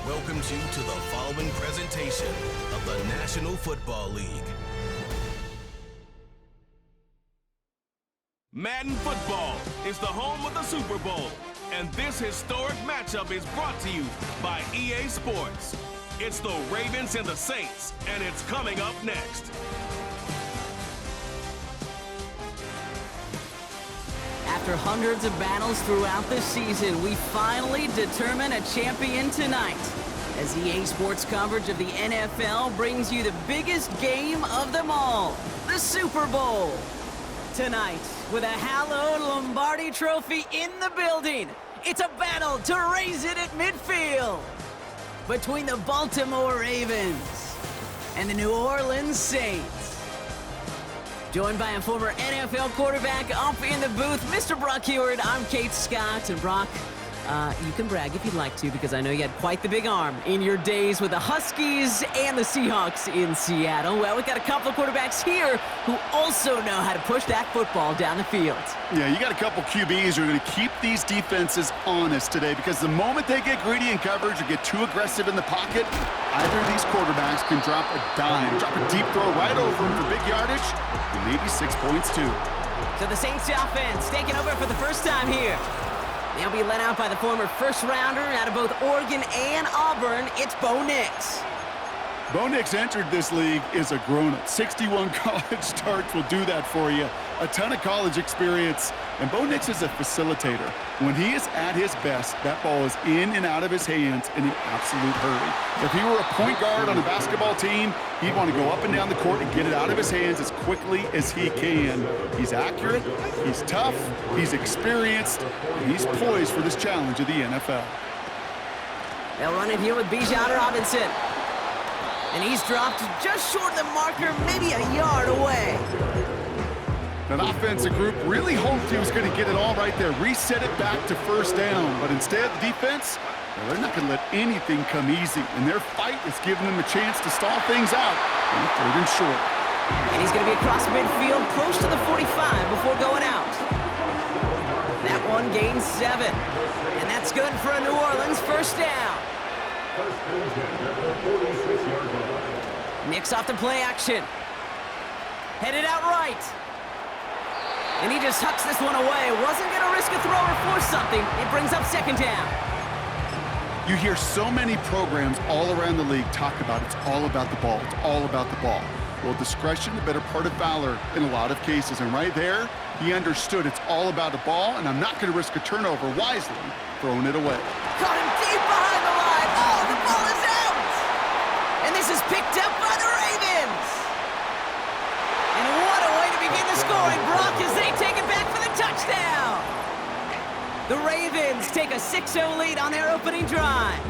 welcomes you to the following presentation of the National Football League. Madden Football is the home of the Super Bowl, and this historic matchup is brought to you by EA Sports. It's the Ravens and the Saints, and it's coming up next. After hundreds of battles throughout the season, we finally determine a champion tonight, as EA Sports coverage of the NFL brings you the biggest game of them all, the Super Bowl. Tonight, with a hallowed Lombardi trophy in the building, it's a battle to raise it at midfield between the Baltimore Ravens and the New Orleans Saints. Joined by a former NFL quarterback up in the booth, Mr. Brock Heward. I'm Kate Scott, and Brock, you can brag if you'd like to, because I know you had quite the big arm in your days with the Huskies and the Seahawks in Seattle. Well, we've got a couple of quarterbacks here who also know how to push that football down the field. Yeah, you got a couple QBs who are going to keep these defenses honest today, because the moment they get greedy in coverage or get too aggressive in the pocket, either of these quarterbacks can drop a dime, drop a deep throw right over them for big yardage, and maybe 6 points too. So the Saints offense taking over for the first time here. They'll be led out by the former first-rounder out of both Oregon and Auburn. It's Bo Nix. Bo Nix entered this league as a grown-up. 61 college starts will do that for you. A ton of college experience. And Bo Nix is a facilitator. When he is at his best, that ball is in and out of his hands in an absolute hurry. If he were a point guard on a basketball team, he'd want to go up and down the court and get it out of his hands as quickly as he can. He's accurate, he's tough, he's experienced, and he's poised for this challenge of the NFL. They'll run it here with Bijan Robinson. And he's dropped just short of the marker, maybe a yard away. That offensive group really hoped he was going to get it all right there, reset it back to first down. But instead, the defense, well, they're not going to let anything come easy. And their fight is giving them a chance to stall things out on 3rd and short. And he's going to be across midfield, close to the 45 before going out. That one gains 7. And that's good for a New Orleans first down. Nix off the play action. Headed out right. And he just hucks this one away. Wasn't going to risk a throw or force something. It brings up 2nd down. You hear so many programs all around the league talk about it's all about the ball. It's all about the ball. Well, discretion, the better part of valor in a lot of cases. And right there, he understood it's all about the ball, and I'm not going to risk a turnover, wisely throwing it away. Caught him deep behind the line. Oh, the ball is out. And this is picked up by the Ravens. And what a way to begin the scoring, Brock, as they take it back for the touchdown. The Ravens take a 6-0 lead on their opening drive.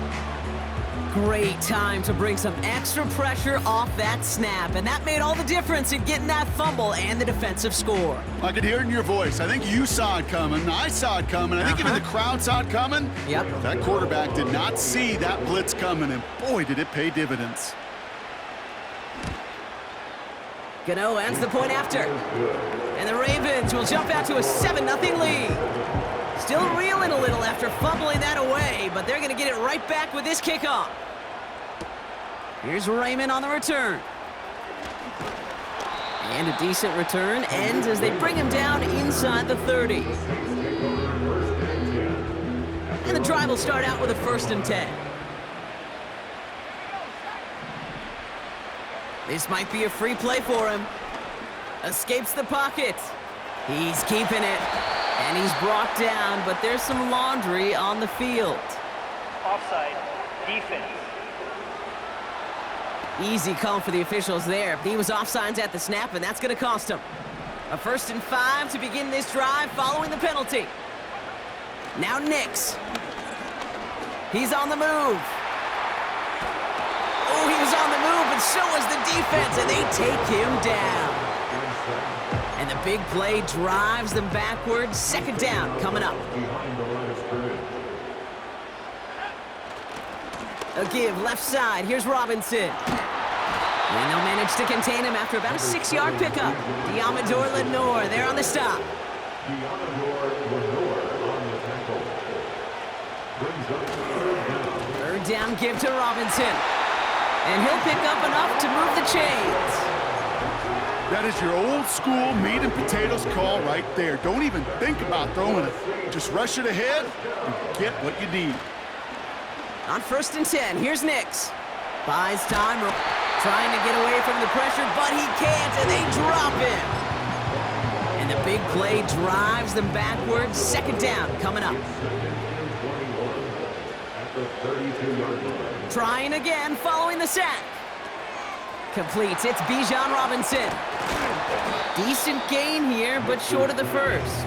Great time to bring some extra pressure off that snap, and that made all the difference in getting that fumble and the defensive score. I could hear it in your voice. I think you saw it coming. I saw it coming. I think even the crowd saw it coming. Yep. That quarterback did not see that blitz coming, and boy, did it pay dividends. Gano ends the point after. And the Ravens will jump out to a 7-0 lead. Still reeling a little after fumbling that away, but they're going to get it right back with this kickoff. Here's Raymond on the return. And a decent return ends as they bring him down inside the 30. And the drive will start out with a 1st and 10. This might be a free play for him. Escapes the pocket. He's keeping it. And he's brought down, but there's some laundry on the field. Offside, defense. Easy call for the officials there. He was offsides at the snap, and that's going to cost him. A 1st and 5 to begin this drive following the penalty. Now Nix. He's on the move. Oh, he was on the move, but so was the defense, and they take him down. And the big play drives them backwards. 2nd down coming up. A give left side. Here's Robinson. And they'll manage to contain him after about a 6-yard pickup. Diamador Lenore there on the stop. down give to Robinson. And he'll pick up enough to move the chains. That is your old school meat and potatoes call right there. Don't even think about throwing it. Just rush it ahead and get what you need. On 1st and 10, here's Nix. Buys time, trying to get away from the pressure, but he can't, and they drop him. And the big play drives them backwards. 2nd down coming up. Trying again, following the sack. Completes, it's Bijan Robinson. Decent gain here, but short of the first.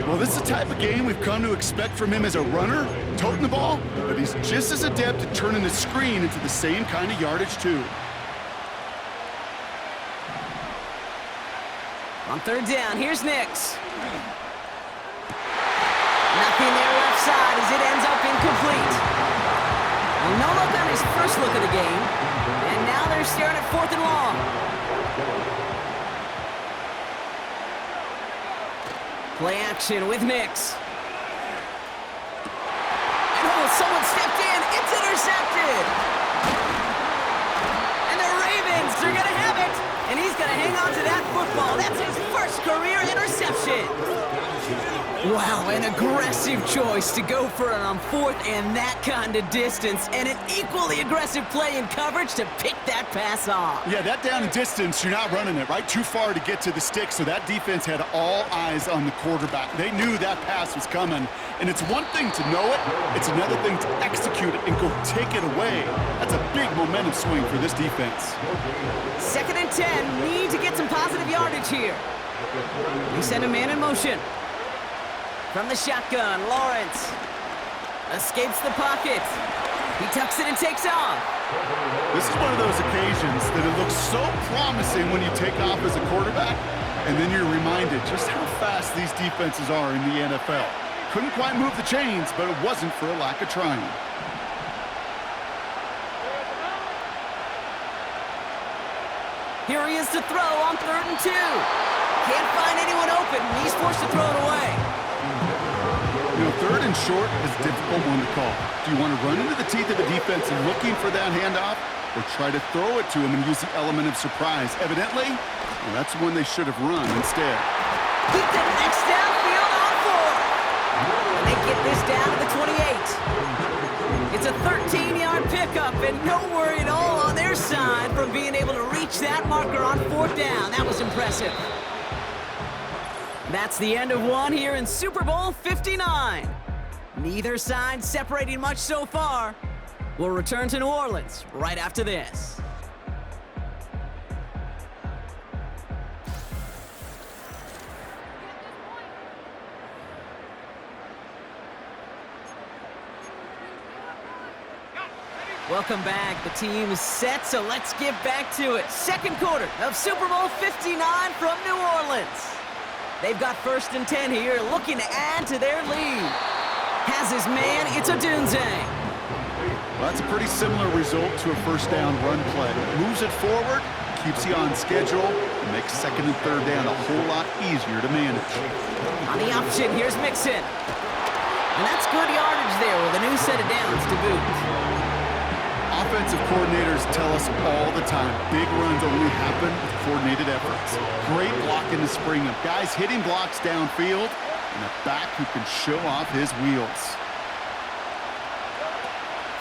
Well, this is the type of game we've come to expect from him as a runner, toting the ball, but he's just as adept at turning the screen into the same kind of yardage, too. On 3rd down, here's Nix. Nothing there left side as it ends up incomplete. Well, no look on his first look of the game, and now they're staring at 4th and long. Play action with Nix. And someone stepped in. It's intercepted. And the Ravens are going to have it. And he's going to hang on to that football. That's his first career interception. Wow, an aggressive choice to go for it on 4th and that kind of distance. And an equally aggressive play in coverage to pick that pass off. Yeah, that down and distance, you're not running it, right? Too far to get to the stick, so that defense had all eyes on the quarterback. They knew that pass was coming. And it's one thing to know it, it's another thing to execute it and go take it away. That's a big momentum swing for this defense. 2nd and 10, need to get some positive yardage here. We send a man in motion. From the shotgun, Lawrence escapes the pocket. He tucks it and takes off. This is one of those occasions that it looks so promising when you take off as a quarterback, and then you're reminded just how fast these defenses are in the NFL. Couldn't quite move the chains, but it wasn't for a lack of trying. Here he is to throw on 3rd and 2. Can't find anyone open. He's forced to throw it away. You know, 3rd and short is a difficult one to call. Do you want to run into the teeth of the defense and looking for that handoff, or try to throw it to him and use the element of surprise? Evidently, well, that's when they should have run instead. Keep the next downfield on 4. And they get this down to the 28. It's a 13-yard pickup, and no worry at all on their side from being able to reach that marker on 4th down. That was impressive. That's the end of one here in Super Bowl 59. Neither side separating much so far. We'll return to New Orleans right after this. Welcome back. The team is set, so let's get back to it. 2nd quarter of Super Bowl 59 from New Orleans. They've got 1st and 10 here, looking to add to their lead. Has his man, it's Odunze. Well, that's a pretty similar result to a 1st down run play. Moves it forward, keeps you on schedule, and makes 2nd and 3rd down a whole lot easier to manage. On the option, here's Mixon. And that's good yardage there with a new set of downs to boot. Offensive coordinators tell us all the time, big runs only happen with coordinated efforts. Great blocking to spring them. Guys hitting blocks downfield, and a back who can show off his wheels.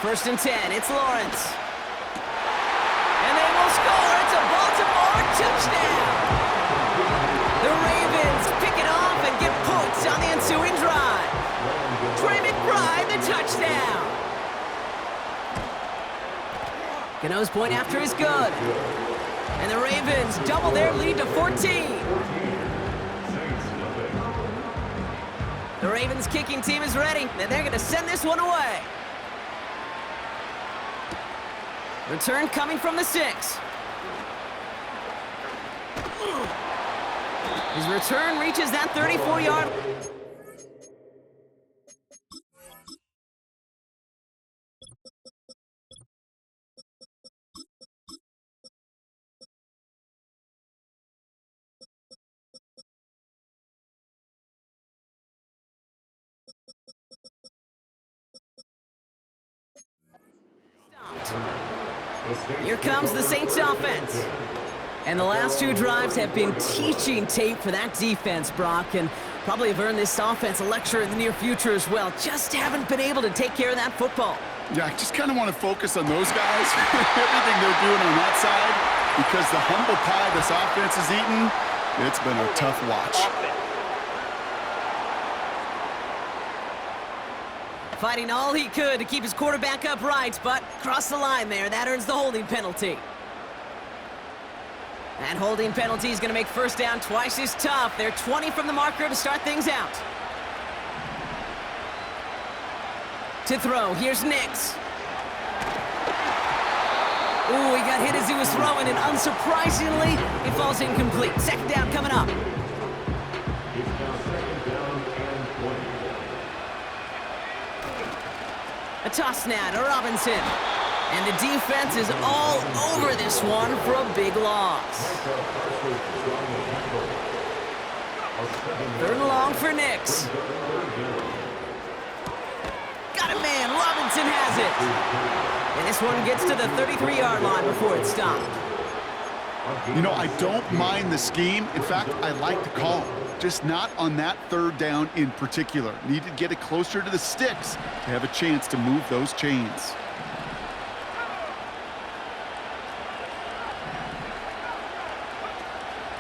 1st and 10, it's Lawrence. And they will score. It's a Baltimore touchdown. The Ravens pick it off and get points on the ensuing drive. Trey McBride, the touchdown. Gano's point after is good. And the Ravens double their lead to 14. The Ravens kicking team is ready, and they're going to send this one away. Return coming from the 6. His return reaches that 34-yard. Here comes the Saints offense. And the last two drives have been teaching tape for that defense, Brock, and probably have earned this offense a lecture in the near future as well. Just haven't been able to take care of that football. Yeah, I just kind of want to focus on those guys, everything they're doing on that side, because the humble pie this offense is eating, it's been a tough watch. Fighting all he could to keep his quarterback upright, but crossed the line there. That earns the holding penalty. That holding penalty is going to make first down twice as tough. They're 20 from the marker to start things out. To throw, here's Nix. Ooh, he got hit as he was throwing, and unsurprisingly, it falls incomplete. Second down coming up. A toss now to Robinson. And the defense is all over this one for a big loss. Third and long for Nix. Got a man, Robinson has it. And this one gets to the 33-yard line before it's stopped. You know, I don't mind the scheme. In fact, I like the call. Just not on that third down in particular. Need to get it closer to the sticks to have a chance to move those chains.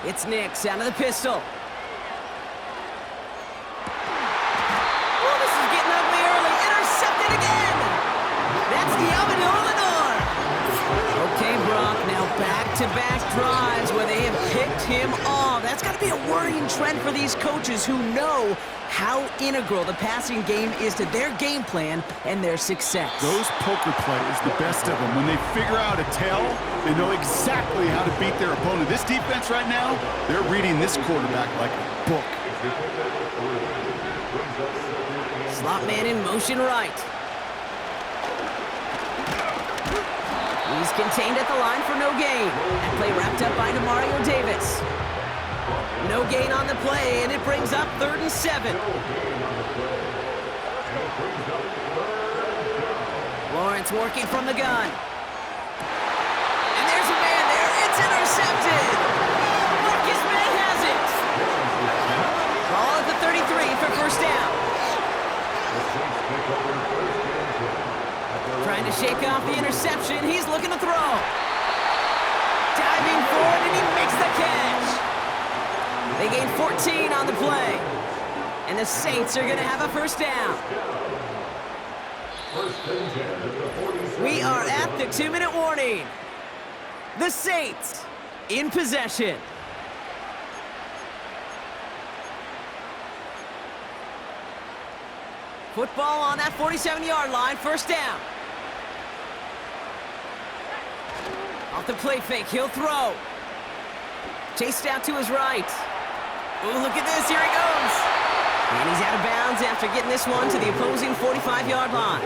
It's Nix out of the pistol. Oh, this is getting ugly early. Intercepted again. That's the Lenore. Okay, Brock, now back-to-back drives where they have picked him off. That's got to be a worrying trend for these coaches who know how integral the passing game is to their game plan and their success. Those poker plays, the best of them, when they figure out a tell, they know exactly how to beat their opponent. This defense right now, they're reading this quarterback like a book. Slot man in motion right. He's contained at the line for no gain. That play wrapped up by Demario Davis. No gain on the play, and it brings up 3rd and 7. Lawrence working from the gun. And there's a man there. It's intercepted. Marcus May has it. Ball at the 33 for first down. Trying to shake off the interception. He's looking to throw. Diving forward, and he makes the catch. They gain 14 on the play. And the Saints are going to have a first down. We are at the 2-minute warning. The Saints in possession. Football on that 47-yard line, first down. Off the play fake, he'll throw. Chased out to his right. Ooh, look at this, here he goes. And he's out of bounds after getting this one to the opposing 45-yard line.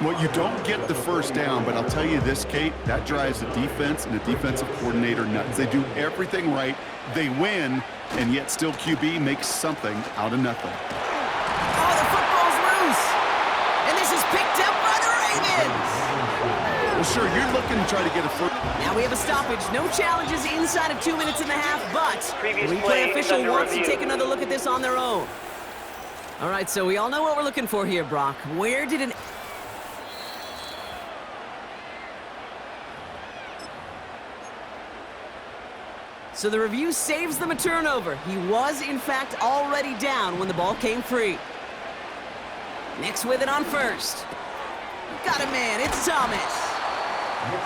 Well, you don't get the first down, but I'll tell you this, Kate, that drives the defense and the defensive coordinator nuts. They do everything right, they win, and yet still QB makes something out of nothing. Oh, the football's loose. And this is picked up by the Ravens. Well, sure, you're looking to try to get a first. Now we have a stoppage. No challenges inside of 2 minutes and a half, but Previous the play replay is official under wants to review. take another look at this on their own. All right, so we all know what we're looking for here, Brock. Where did an... So the review saves them a turnover. He was, in fact, already down when the ball came free. Nix with it on first. Got a man, it's Thomas.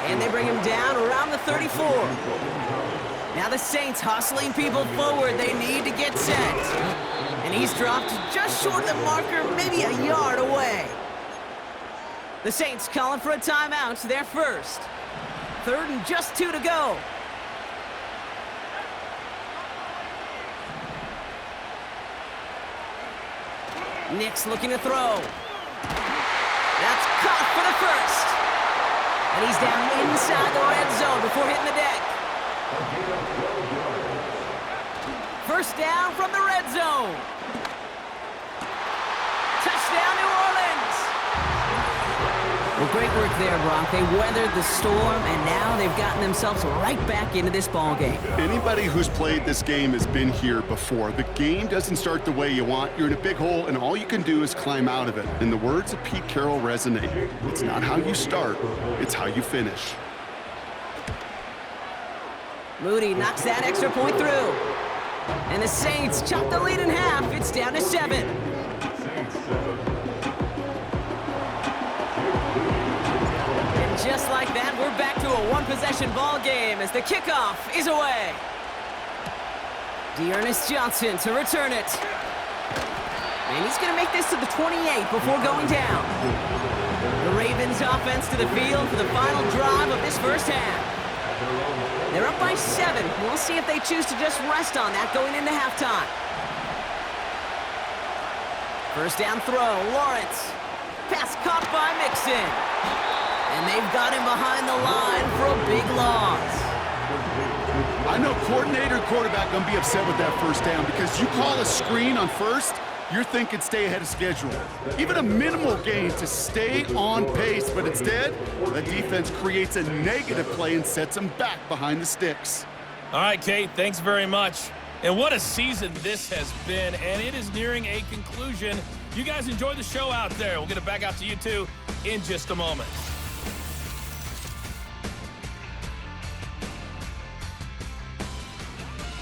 And they bring him down around the 34. Now the Saints hustling people forward. They need to get set. And he's dropped just short of the marker, maybe a yard away. The Saints calling for a timeout. They're first. 3rd and just 2 to go. Nix looking to throw. That's caught for the first. And he's down inside the red zone before hitting the deck. First down from the red zone. Touchdown, New Orleans. Well, great work there, Brock. They weathered the storm, and now they've gotten themselves right back into this ball game. Anybody who's played this game has been here before. The game doesn't start the way you want. You're in a big hole, and all you can do is climb out of it. And the words of Pete Carroll resonate. It's not how you start, it's how you finish. Moody knocks that extra point through. And the Saints chop the lead in half. It's down to 7. Just like that, we're back to a one-possession ball game as the kickoff is away. Dearness Johnson to return it. And he's going to make this to the 28 before going down. The Ravens offense to the field for the final drive of this first half. They're up by 7. We'll see if they choose to just rest on that going into halftime. First down throw, Lawrence. Pass caught by Mixon. And they've got him behind the line for a big loss. I know coordinator and quarterback going to be upset with that first down because you call a screen on first, you're thinking stay ahead of schedule. Even a minimal gain to stay on pace, but instead, the defense creates a negative play and sets them back behind the sticks. All right, Kate, thanks very much. And what a season this has been, and it is nearing a conclusion. You guys enjoy the show out there. We'll get it back out to you two in just a moment.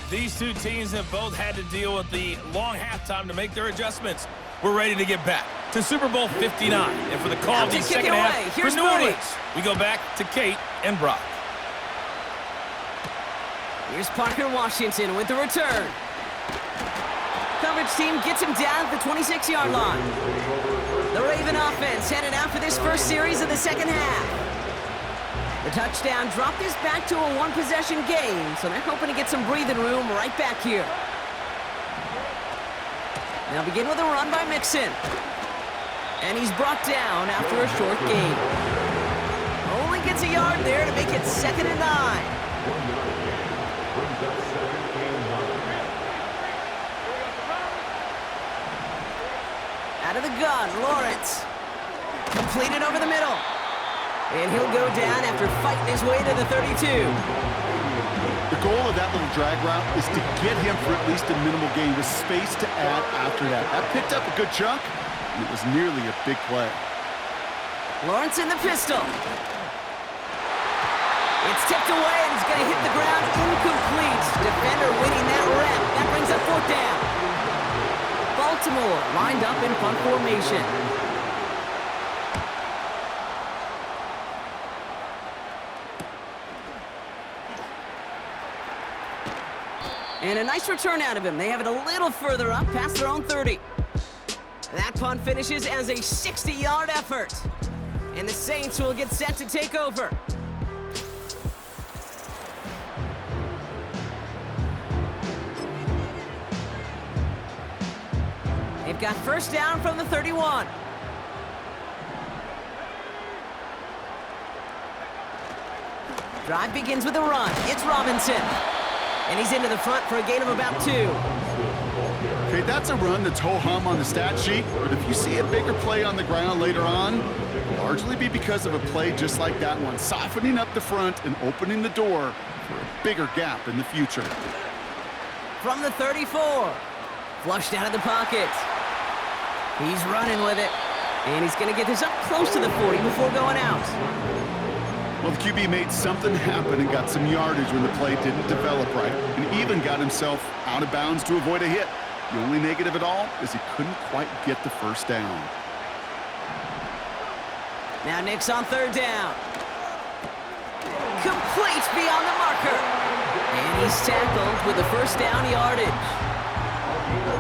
These two teams have both had to deal with the long halftime to make their adjustments. We're ready to get back to Super Bowl 59. And for the call of the second half for New Orleans, we go back to Kate and Brock. Here's Parker Washington with the return. Coverage team gets him down at the 26-yard line. The Raven offense headed out for this first series of the second half. The touchdown dropped this back to a one-possession game, so they're hoping to get some breathing room right back here. Now begin with a run by Mixon. And he's brought down after a short gain. Only gets a yard there to make it 2nd and 9. Out of the gun, Lawrence. Completed over the middle. And he'll go down after fighting his way to the 32. The goal of that little drag route is to get him for at least a minimal gain with space to add after that. That picked up a good chunk, and it was nearly a big play. Lawrence in the pistol. It's tipped away, and he's going to hit the ground incomplete. Defender winning that rep. That brings up 4th down. Baltimore lined up in punt formation. And a nice return out of him. They have it a little further up past their own 30. That punt finishes as a 60-yard effort. And the Saints will get set to take over. They've got first down from the 31. Drive begins with a run. It's Robinson. And he's into the front for a gain of about 2. Okay, that's a run that's ho-hum on the stat sheet, but if you see a bigger play on the ground later on, it'll largely be because of a play just like that one, softening up the front and opening the door for a bigger gap in the future. From the 34. Flushed out of the pocket. He's running with it. And he's going to get this up close to the 40 before going out. Well, the QB made something happen and got some yardage when the play didn't develop right, and even got himself out of bounds to avoid a hit. The only negative at all is he couldn't quite get the first down. Now Nick's on 3rd down. Complete beyond the marker. And he's tackled with the first down yardage.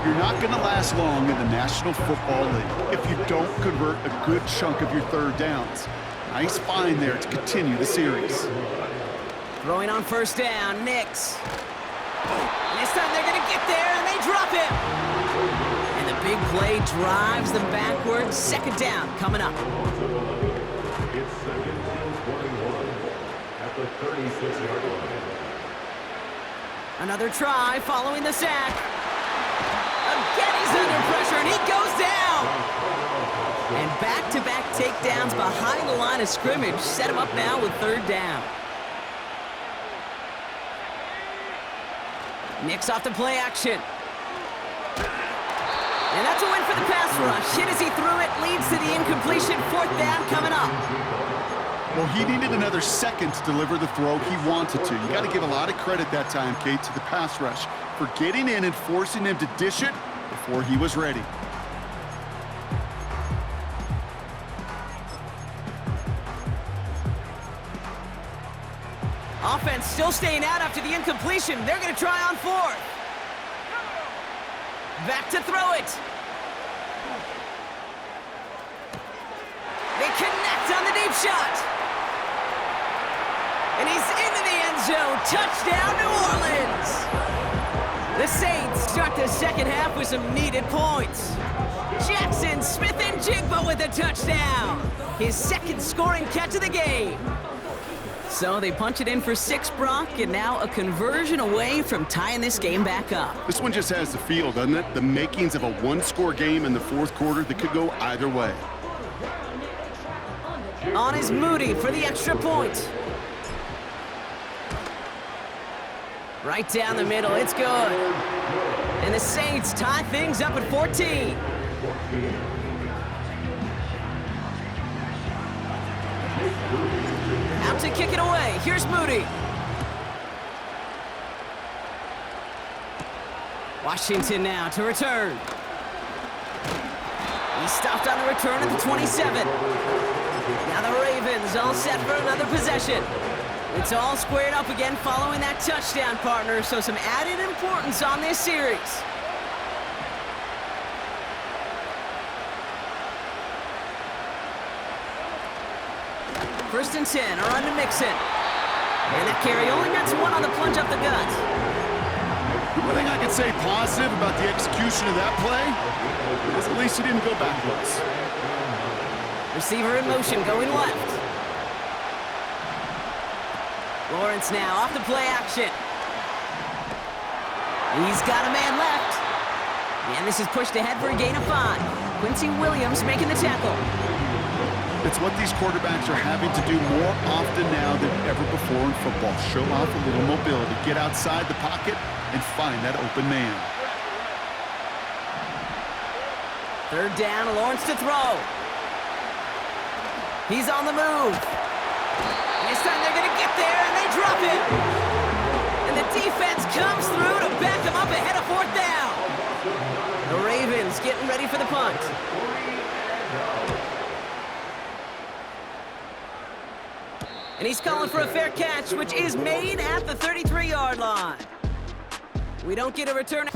You're not going to last long in the National Football League if you don't convert a good chunk of your 3rd downs. Nice find there to continue the series. Throwing on first down, Nix. And this time they're going to get there, and they drop him. And the big play drives them backwards. 2nd down coming up. It's 2nd and 21 at the 36-yard line. Another try following the sack. Again, he's under pressure, and he goes down. And back-to-back takedowns inbounds behind the line of scrimmage. Set him up now with 3rd down. Nix off the play action. And that's a win for the pass rush. Hit as he threw it, leads to the incompletion. 4th down coming up. Well, he needed another second to deliver the throw he wanted to. You got to give a lot of credit that time, Kate, to the pass rush for getting in and forcing him to dish it before he was ready. Offense still staying out after the incompletion. They're going to try on 4th. Back to throw it. They connect on the deep shot. And he's into the end zone. Touchdown, New Orleans. The Saints start the second half with some needed points. Jackson Smith and Jigba with a touchdown. His 2nd scoring catch of the game. So they punch it in for 6, Brock, and now a conversion away from tying this game back up. This one just has the feel, doesn't it? The makings of a one-score game in the 4th quarter that could go either way. On is Moody for the extra point. Right down the middle, it's good. And the Saints tie things up at 14. Out to kick it away. Here's Moody. Washington now to return. He stopped on the return at the 27. Now the Ravens all set for another possession. It's all squared up again following that touchdown, partner, so some added importance on this series. First and 10, a run to Mixon. And that carry only gets 1 on the plunge up the gut. One thing I can say positive about the execution of that play is at least he didn't go backwards. Receiver in motion, going left. Lawrence now off the play action. He's got a man left. And this is pushed ahead for a gain of 5. Quincy Williams making the tackle. It's what these quarterbacks are having to do more often now than ever before in football. Show off a little mobility, get outside the pocket, and find that open man. 3rd down, Lawrence to throw. He's on the move. This time they're going to get there, and they drop it. And the defense comes through to back them up ahead of 4th down. The Ravens getting ready for the punt. And he's calling for a fair catch, which is made at the 33-yard line. We don't get a return.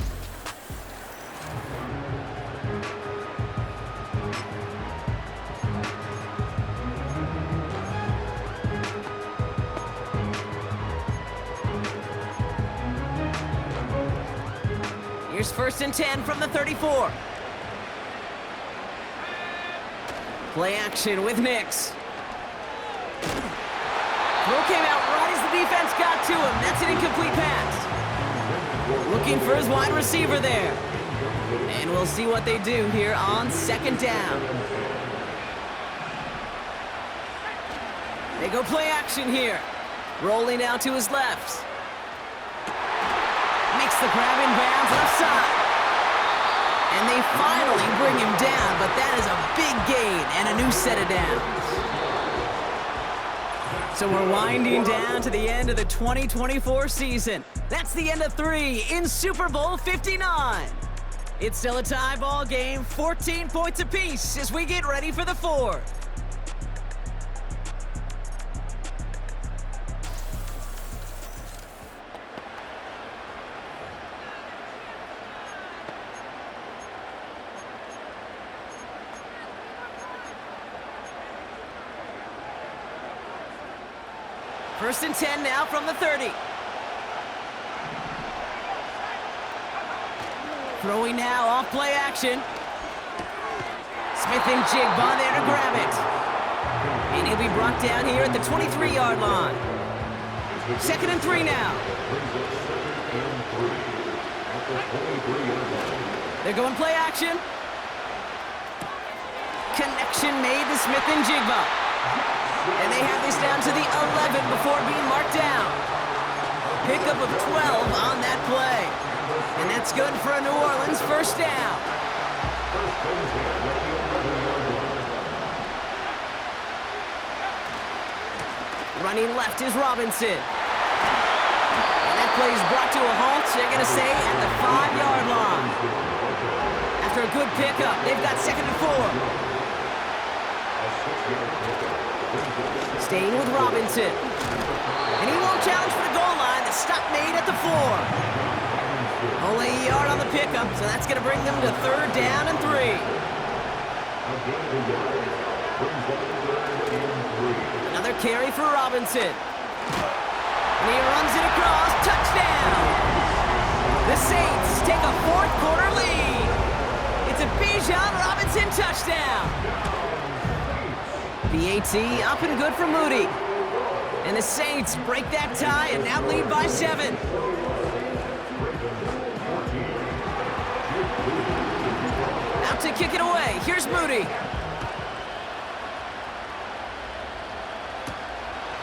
Here's 1st and 10 from the 34. Play action with Nix. Throw came out right as the defense got to him. That's an incomplete pass. Looking for his wide receiver there. And we'll see what they do here on 2nd down. They go play action here. Rolling out to his left. Makes the grab in bounds left side. And they finally bring him down, but that is a big gain and a new set of downs. So we're winding down to the end of the 2024 season. That's the end of 3 in Super Bowl 59. It's still a tie ball game, 14 points apiece as we get ready for the 4th. First and 10 now from the 30. Throwing now off play action. Smith and Jigba there to grab it. And he'll be brought down here at the 23-yard line. 2nd and 3 now. They're going play action. Connection Correction made to Smith and Jigba. And they have this down to the 11 before being marked down. Pickup of 12 on that play. And that's good for a New Orleans first down. Running left is Robinson. And that play is brought to a halt, they're going to say, at the 5-yard line. After a good pickup, they've got 2nd and 4. Staying with Robinson. And he won't challenge for the goal line. The stop made at the 4. Only a yard on the pickup, so that's going to bring them to 3rd down and 3. Another carry for Robinson. And he runs it across. Touchdown! The Saints take a 4th quarter lead. It's a Bijan Robinson touchdown. BAT up and good for Moody. And the Saints break that tie and now lead by 7. Out to kick it away. Here's Moody.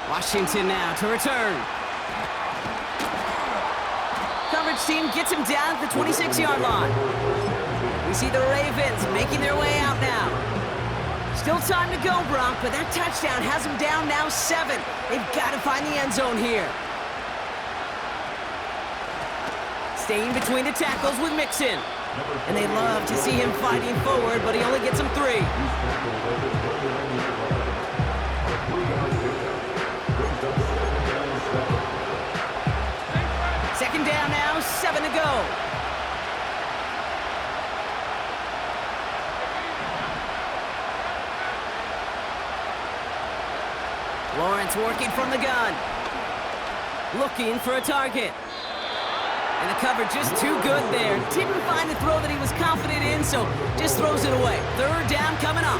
Washington now to return. Coverage team gets him down at the 26-yard line. We see the Ravens making their way out now. Still time to go, Bronk, but that touchdown has them down now 7. They've got to find the end zone here. Staying between the tackles with Mixon. And they love to see him fighting forward, but he only gets them 3. Second down now, 7 to go. Lawrence working from the gun. Looking for a target. And the cover just too good there. Didn't find the throw that he was confident in, so just throws it away. 3rd down coming up.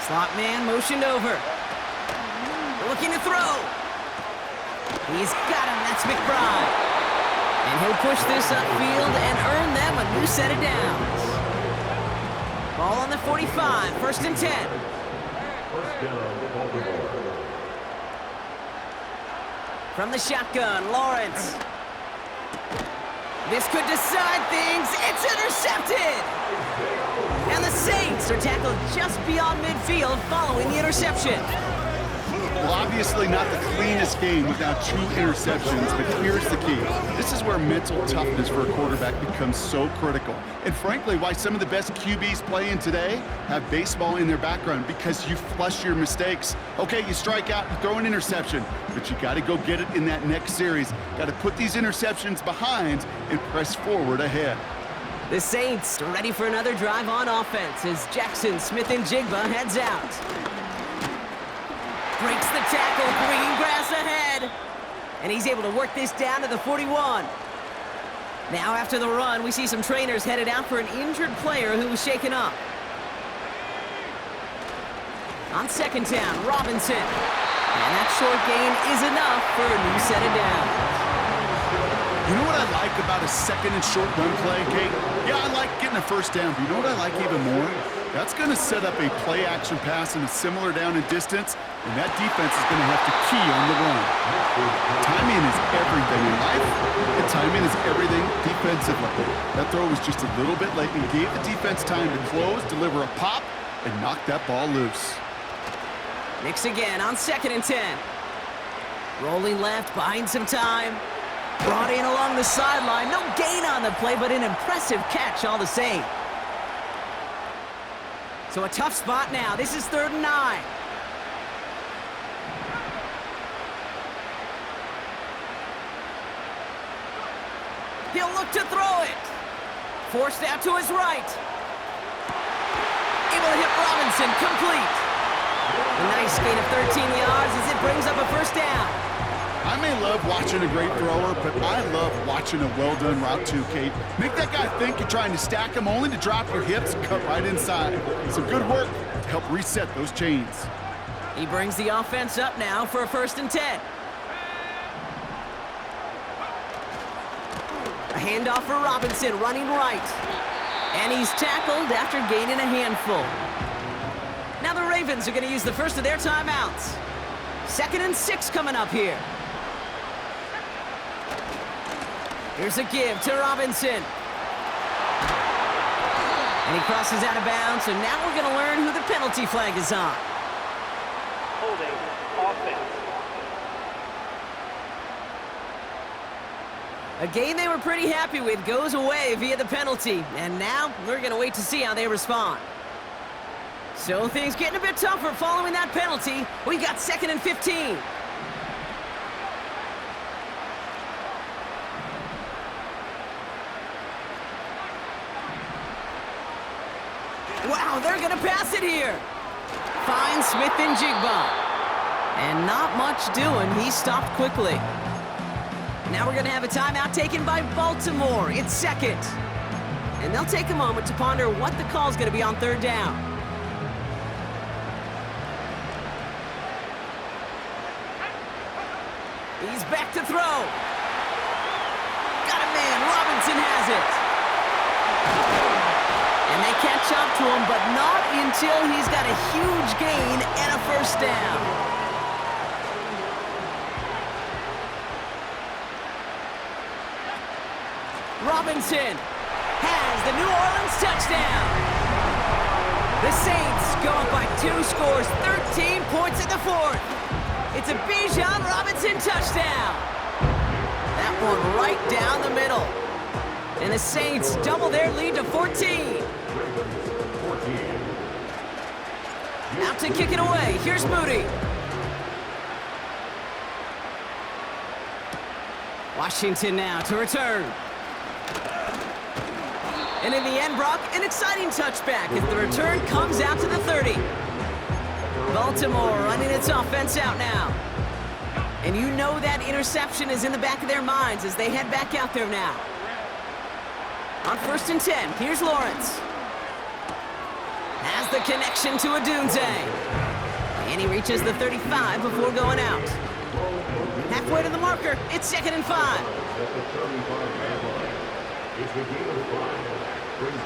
Slot man motioned over. Looking to throw. He's got him. That's McBride. And he'll push this upfield and earn them a new set of downs. Ball on the 45. 1st and 10. From the shotgun, Lawrence. This could decide things. It's intercepted! And the Saints are tackled just beyond midfield following the interception. Well, obviously not the cleanest game without 2 interceptions, but here's the key. This is where mental toughness for a quarterback becomes so critical. And frankly, why some of the best QBs playing today have baseball in their background, because you flush your mistakes. Okay, you strike out, you throw an interception, but you got to go get it in that next series. Got to put these interceptions behind and press forward ahead. The Saints are ready for another drive on offense as Jackson, Smith, and Jigba heads out. Breaks the tackle, green grass ahead. And he's able to work this down to the 41. Now after the run, we see some trainers headed out for an injured player who was shaken up. On 2nd down, Robinson. And that short gain is enough for a new set of downs. You know what I like about a 2nd and short run play, Kate? Yeah, I like getting a 1st down, but you know what I like even more? That's going to set up a play-action pass in a similar down and distance, and that defense is going to have to key on the run. Timing is everything in life, and timing is everything defensively. That throw was just a little bit late and gave the defense time to close, deliver a pop, and knock that ball loose. Mix again on 2nd and 10. Rolling left, buying some time. Brought in along the sideline. No gain on the play, but an impressive catch all the same. So a tough spot now. This is 3rd and 9. He'll look to throw it. Forced out to his right. Able to hit Robinson, complete. A nice gain of 13 yards as it brings up a 1st down. I may love watching a great thrower, but I love watching a well-done route too, Kate. Make that guy think you're trying to stack him only to drop your hips and cut right inside. Some good work to help reset those chains. He brings the offense up now for a 1st and 10. handoff for Robinson, running right. And he's tackled after gaining a handful. Now the Ravens are going to use the first of their timeouts. 2nd and 6 coming up here. Here's a give to Robinson. And he crosses out of bounds, so now we're going to learn who the penalty flag is on. Holding offense. A game they were pretty happy with goes away via the penalty, and now we're going to wait to see how they respond. So things getting a bit tougher following that penalty. We got 2nd and 15. Wow, they're going to pass it here. Finds Smith and Jigba. And not much doing. He stopped quickly. Now we're going to have a timeout taken by Baltimore. It's 2nd. And they'll take a moment to ponder what the call is going to be on 3rd down. He's back to throw. Got a man. Robinson has it. And they catch up to him, but not until he's got a huge gain and a 1st down. Robinson has the New Orleans touchdown. The Saints go up by 2 scores, 13 points in the 4th. It's a Bijan Robinson touchdown. That one right down the middle. And the Saints double their lead to 14. Out to kick it away. Here's Moody. Washington now to return. And in the end, Brock, an exciting touchback as the return comes out to the 30. Baltimore running its offense out now. And you know that interception is in the back of their minds as they head back out there now. On 1st and 10, here's Lawrence. Has the connection to Adunze. And he reaches the 35 before going out. Halfway to the marker, it's 2nd and 5.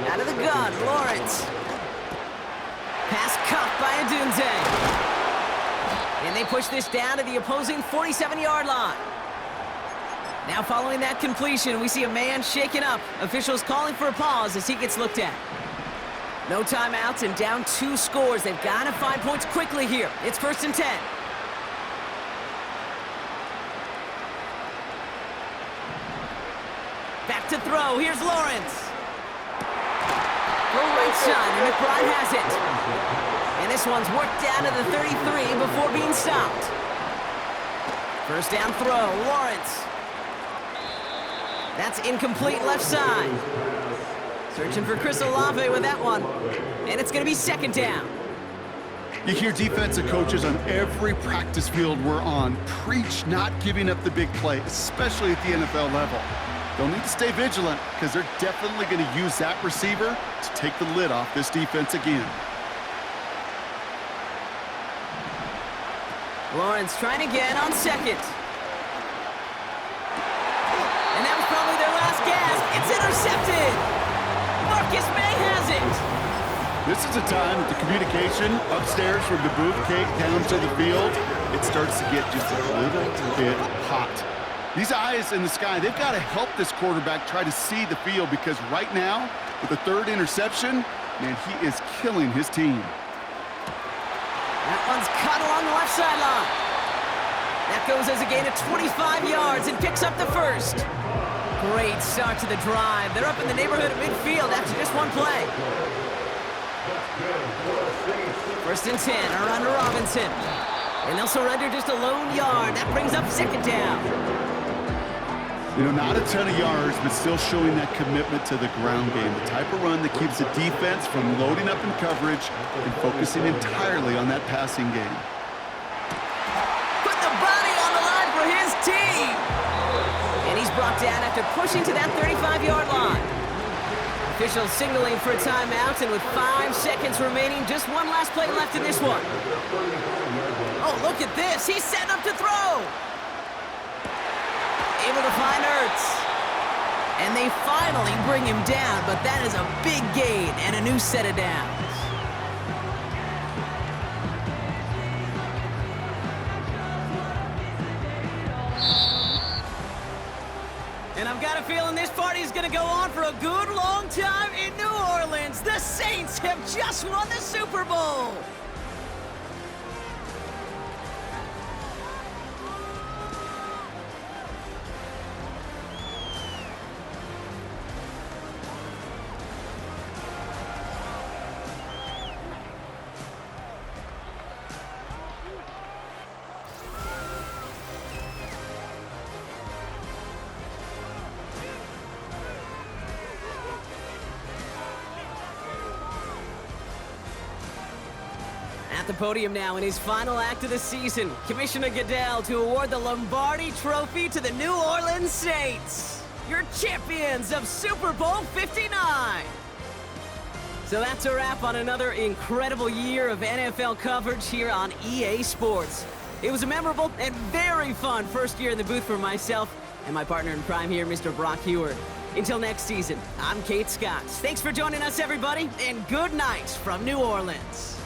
Out of the gun, Lawrence. Pass caught by Adunze. And they push this down to the opposing 47-yard line. Now following that completion, we see a man shaken up. Officials calling for a pause as he gets looked at. No timeouts and down 2 scores. They've got to find points quickly here. It's 1st and 10. Back to throw. Here's Lawrence. Throw right side, and McBride has it. And this one's worked down to the 33 before being stopped. 1st down throw, Lawrence. That's incomplete left side. Searching for Chris Olave with that one. And it's going to be 2nd down. You hear defensive coaches on every practice field we're on preach not giving up the big play, especially at the NFL level. They'll need to stay vigilant because they're definitely going to use that receiver to take the lid off this defense again. Lawrence trying again on 2nd. And that was probably their last gasp. It's intercepted. Marcus May has it. This is a time that the communication upstairs from the booth cake down to the field, it starts to get just a little bit hot. These eyes in the sky, they've got to help this quarterback try to see the field because right now, with the 3rd interception, man, he is killing his team. That one's cut along the left sideline. That goes as a gain of 25 yards and picks up the 1st. Great start to the drive. They're up in the neighborhood of midfield after just one play. 1st and 10, a run to Robinson. And they'll surrender just a lone yard. That brings up 2nd down. You know, not a ton of yards, but still showing that commitment to the ground game. The type of run that keeps the defense from loading up in coverage and focusing entirely on that passing game. Put the body on the line for his team. And he's brought down after pushing to that 35-yard line. Officials signaling for a timeout, and with 5 seconds remaining, just one last play left in this one. Oh, look at this. He's setting up to throw. Able to find Ertz. And they finally bring him down, but that is a big gain and a new set of downs. And I've got a feeling this party is going to go on for a good long time in New Orleans. The Saints have just won the Super Bowl. At the podium now in his final act of the season, Commissioner Goodell to award the Lombardi Trophy to the New Orleans Saints, your champions of Super Bowl 59. So that's a wrap on another incredible year of NFL coverage here on EA Sports. It was a memorable and very fun first year in the booth for myself and my partner in crime here, Mr. Brock Heward. Until next season, I'm Kate Scott. Thanks for joining us, everybody, and good night from New Orleans.